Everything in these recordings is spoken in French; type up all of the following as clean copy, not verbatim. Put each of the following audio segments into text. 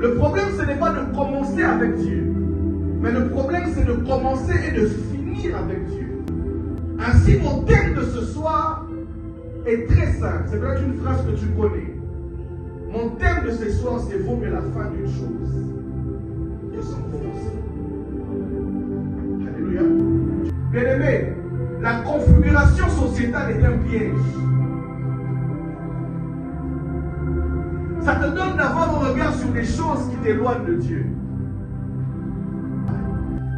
Le problème, ce n'est pas de commencer avec Dieu. Mais le problème, c'est de commencer et de finir avec Dieu. Ainsi, mon thème de ce soir est très simple. C'est peut-être une phrase que tu connais. Mon thème de ce soir, c'est vaut mieux la fin d'une chose que son commencement. Alléluia. Bien-aimé, la configuration sociétale est un piège. Ça te donne d'avoir un regard sur des choses qui t'éloignent de Dieu.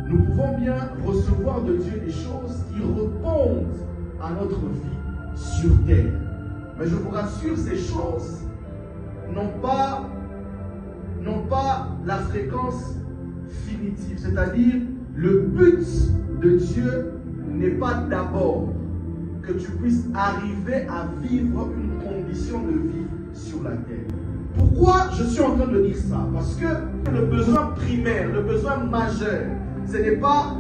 Nous pouvons bien recevoir de Dieu des choses qui répondent à notre vie sur terre. Mais je vous rassure, ces choses n'ont pas la fréquence finitive. C'est-à-dire, le but de Dieu n'est pas d'abord que tu puisses arriver à vivre une condition de vie sur la terre. Pourquoi je suis en train de dire ça? Parce que le besoin primaire, le besoin majeur, ce n'est pas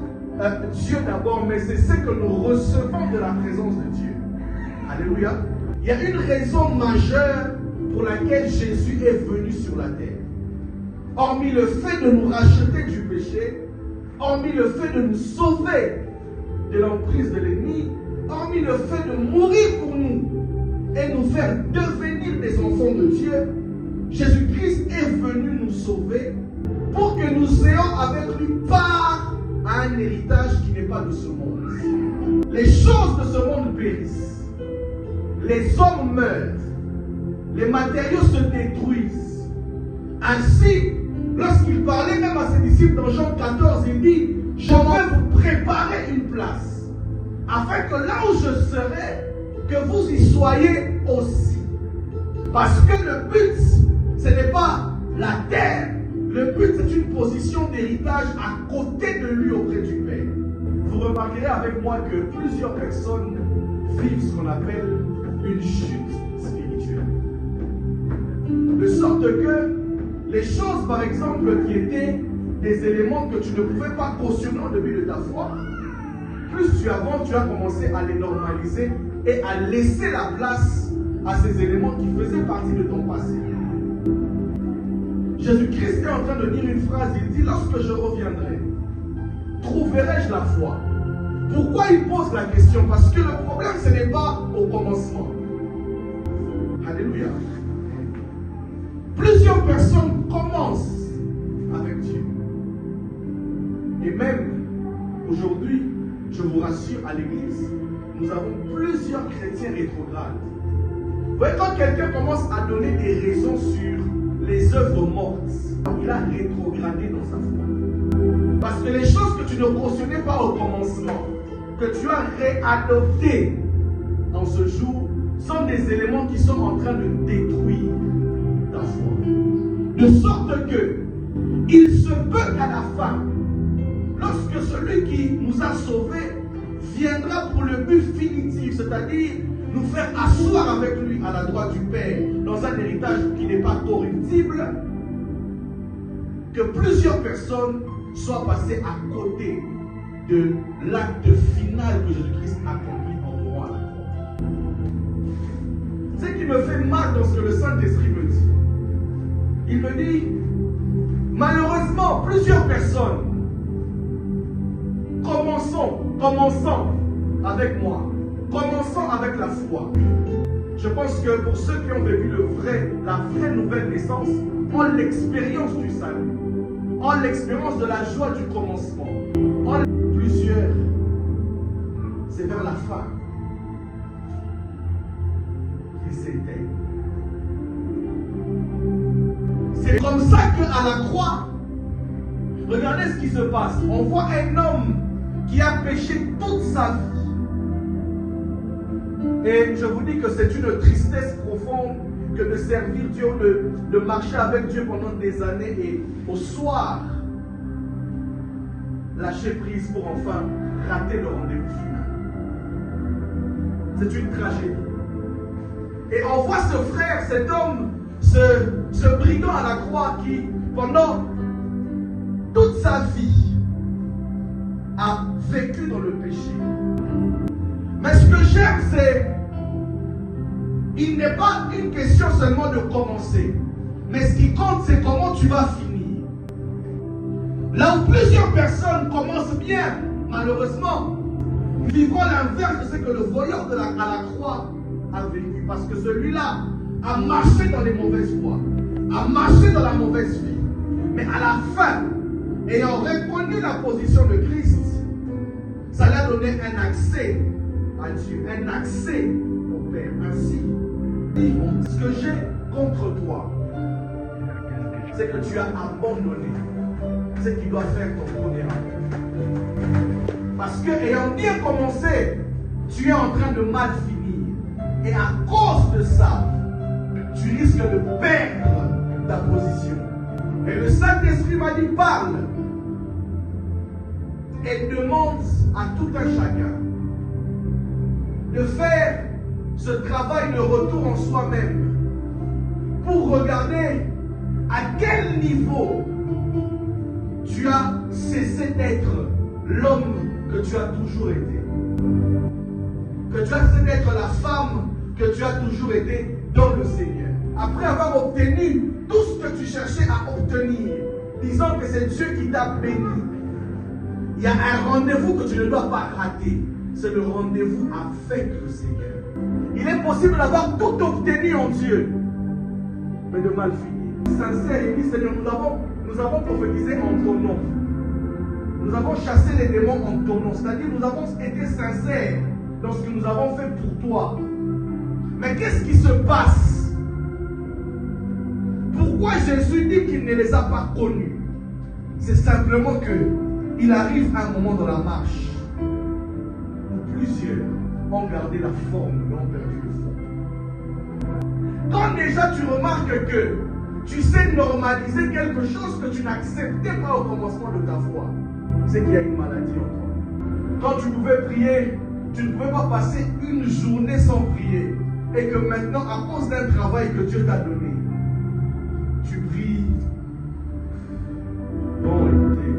Dieu d'abord, mais c'est ce que nous recevons de la présence de Dieu. Alléluia. Il y a une raison majeure pour laquelle Jésus est venu sur la terre. Hormis le fait de nous racheter du péché, hormis le fait de nous sauver de l'emprise de l'ennemi, hormis le fait de mourir pour nous et nous faire devenir des enfants de Dieu, Jésus-Christ est venu nous sauver pour que nous ayons avec lui part à un héritage qui n'est pas de ce monde. Les choses de ce monde périssent. Les hommes meurent. Les matériaux se détruisent. Ainsi, lorsqu'il parlait même à ses disciples dans Jean 14, il dit, je vais vous préparer une place, afin que là où je serai, que vous y soyez aussi. Parce que le but, ce n'est pas la terre. Le but, c'est une position d'héritage à côté de lui auprès du Père. Vous remarquerez avec moi que plusieurs personnes vivent ce qu'on appelle une chute spirituelle. De sorte que les choses, par exemple, qui étaient des éléments que tu ne pouvais pas cautionner au début de ta foi, plus tu avances, tu as commencé à les normaliser et à laisser la place à ces éléments qui faisaient partie de ton passé. Jésus-Christ est en train de dire une phrase, il dit, lorsque je reviendrai, trouverai-je la foi? Pourquoi il pose la question? Parce que le problème, ce n'est pas au commencement. Alléluia. Plusieurs personnes commencent avec Dieu. Et même aujourd'hui, je vous rassure, à l'église, nous avons plusieurs chrétiens rétrogrades. Vous voyez, quand quelqu'un commence à donner des raisons sur les œuvres mortes, il a rétrogradé dans sa foi. Parce que les choses que tu ne cautionnais pas au commencement, que tu as réadoptées en ce jour, sont des éléments qui sont en train de détruire ta foi. De sorte que, il se peut qu'à la fin, lorsque celui qui nous a sauvés viendra pour le but finitif, c'est-à-dire nous faire asseoir avec lui à la droite du Père dans un héritage qui n'est pas corruptible, que plusieurs personnes soient passées à côté de l'acte final que Jésus-Christ accomplit en moi à la croix. Ce qui me fait mal dans ce que le Saint-Esprit me dit, il me dit, malheureusement, plusieurs personnes, commençons avec moi. Commençons avec la foi. Je pense que pour ceux qui ont vécu la vraie nouvelle naissance, ont l'expérience du salut, ont l'expérience de la joie du commencement. Plusieurs, c'est vers la fin qu'ils s'éteignent. C'est comme ça qu'à la croix, regardez ce qui se passe. On voit un homme qui a péché toute sa vie. Et je vous dis que c'est une tristesse profonde que de servir Dieu, de marcher avec Dieu pendant des années et au soir, lâcher prise pour enfin rater le rendez-vous final. C'est une tragédie. Et on voit ce frère, cet homme, ce brigand à la croix qui, pendant toute sa vie, a vécu dans le péché. Mais ce que j'aime, c'est il n'est pas une question seulement de commencer, Mais ce qui compte, c'est comment tu vas finir. Là où plusieurs personnes commencent bien, malheureusement, nous vivons l'inverse de ce que le voleur à la croix a vécu. Parce que celui-là a marché dans les mauvaises voies, a marché dans la mauvaise vie. Mais à la fin, ayant reconnu la position de Christ, ça lui a donné un accès à Dieu, un accès au Père. Ainsi, ce que j'ai contre toi, c'est que tu as abandonné ce qui doit faire ton premier acte. Parce que, ayant bien commencé, tu es en train de mal finir. Et à cause de ça, tu risques de perdre ta position. Et le Saint-Esprit m'a dit, parle et demande à tout un chacun de faire ce travail de retour en soi-même pour regarder à quel niveau tu as cessé d'être l'homme que tu as toujours été. Que tu as cessé d'être la femme que tu as toujours été dans le Seigneur. Après avoir obtenu tout ce que tu cherchais à obtenir, disant que c'est Dieu qui t'a béni, il y a un rendez-vous que tu ne dois pas rater. C'est le rendez-vous avec le Seigneur. Il est possible d'avoir tout obtenu en Dieu, mais de mal finir. Sincère, il dit, Seigneur, nous avons prophétisé en ton nom. Nous avons chassé les démons en ton nom. C'est-à-dire, nous avons été sincères dans ce que nous avons fait pour toi. Mais qu'est-ce qui se passe? Pourquoi Jésus dit qu'il ne les a pas connus? C'est simplement que il arrive un moment dans la marche où plusieurs ont gardé la forme mais ont perdu le fond. Quand déjà tu remarques que tu sais normaliser quelque chose que tu n'acceptais pas au commencement de ta foi, c'est qu'il y a une maladie en toi. Quand tu pouvais prier, tu ne pouvais pas passer une journée sans prier. Et que maintenant, à cause d'un travail que Dieu t'a donné, tu pries. Bon, écoutez,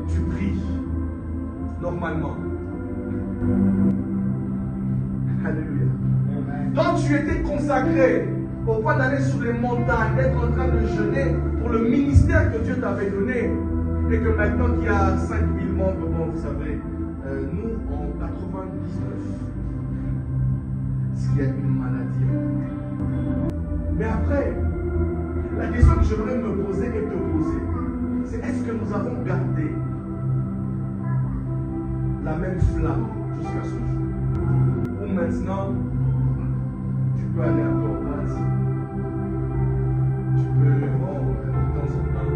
tu pries normalement. Alléluia. Quand tu étais consacré au point d'aller sur les montagnes, d'être en train de jeûner pour le ministère que Dieu t'avait donné, et que maintenant qu'il y a 5000 membres, bon, vous savez, nous en 99, s'il y a une maladie. Mais après, la question que j'aimerais me poser et te poser, c'est est-ce que nous avons gardé la même flamme jusqu'à ce jour? Ou maintenant, tu peux aller à ton place, tu peux, de temps en temps,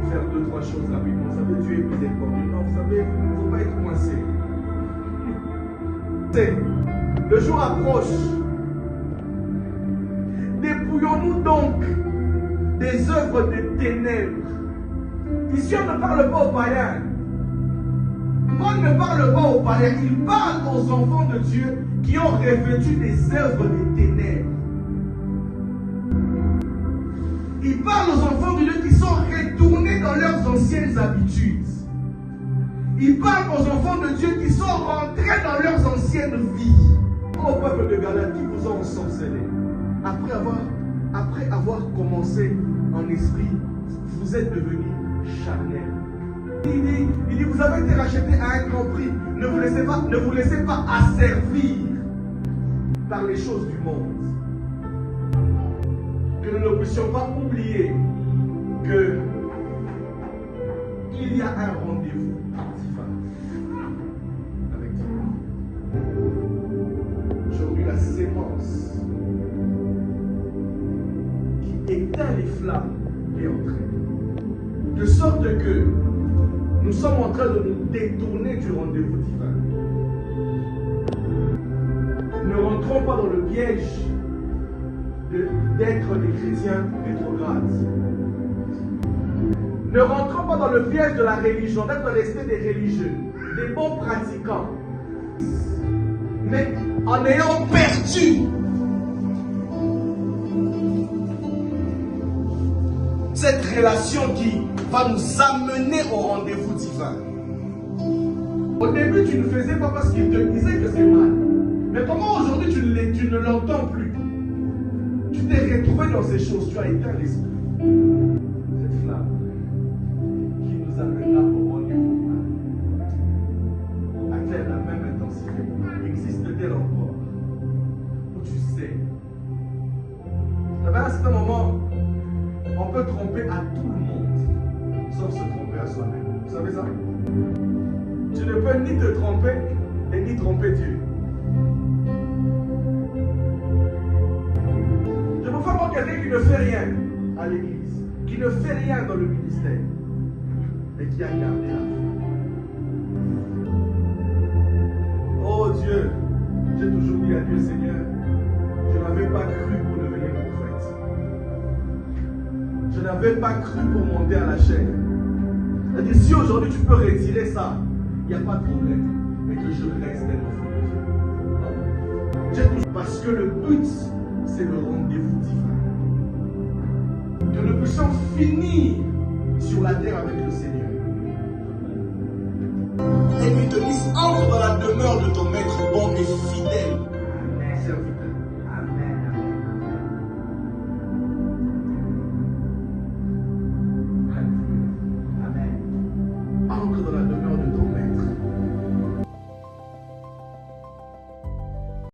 faire 2-3 choses rapidement. Vous savez, Dieu est miséricordieux. Non, vous savez, il ne faut pas être coincé. Le jour approche. Dépouillons-nous donc des œuvres des ténèbres. Ici, on ne parle pas aux païens. On ne parle pas aux païens. Il parle aux enfants de Dieu qui ont revêtu des œuvres des ténèbres. Il parle aux enfants de Dieu qui sont retournés dans leurs anciennes habitudes. Il parle aux enfants de Dieu qui sont rentrés dans leurs anciennes vies. Au peuple de Galate qui vous ont ensorcelé. Après avoir commencé en esprit, vous êtes devenus charnels. Il dit, vous avez été rachetés à un grand prix. Ne vous laissez pas asservir par les choses du monde. Que nous ne puissions pas oublier que il y a un rendez-vous divin avec Dieu. Aujourd'hui, la sémence qui éteint les flammes est entrée. De sorte que nous sommes en train de nous détourner du rendez-vous divin. Ne rentrons pas dans le piège d'être des chrétiens rétrogrades. Ne rentrons pas dans le piège de la religion, d'être restés des religieux, des bons pratiquants. Mais en ayant perdu cette relation qui va nous amener au rendez-vous divin. Au début, tu ne faisais pas parce qu'il te disait que c'est mal. Mais comment aujourd'hui tu ne l'entends plus? Tu t'es retrouvé dans ces choses, tu as éteint l'esprit. Cette flamme qui nous amènera au rendez-vous. A-t-elle la même intensité? Existe-t-elle encore? Où tu sais? À un certain moment, on peut tromper à tout le monde, sauf se tromper à soi-même. Vous savez ça? Tu ne peux ni te tromper et ni tromper Dieu. Je peux voir quelqu'un qui ne fait rien à l'église, qui ne fait rien dans le ministère, mais qui a gardé la foi. Oh Dieu, j'ai toujours dit à Dieu, Seigneur, je n'avais pas cru pour devenir prophète. Je n'avais pas cru pour monter à la chaîne. C'est-à-dire, si aujourd'hui tu peux retirer ça, il n'y a pas de problème, mais que je reste un enfant de Dieu. Parce que le but, c'est le rendez-vous divin. Que nous puissions finir sur la terre avec le Seigneur. Et lui te dise, entre dans la demeure de ton maître bon et fidèle.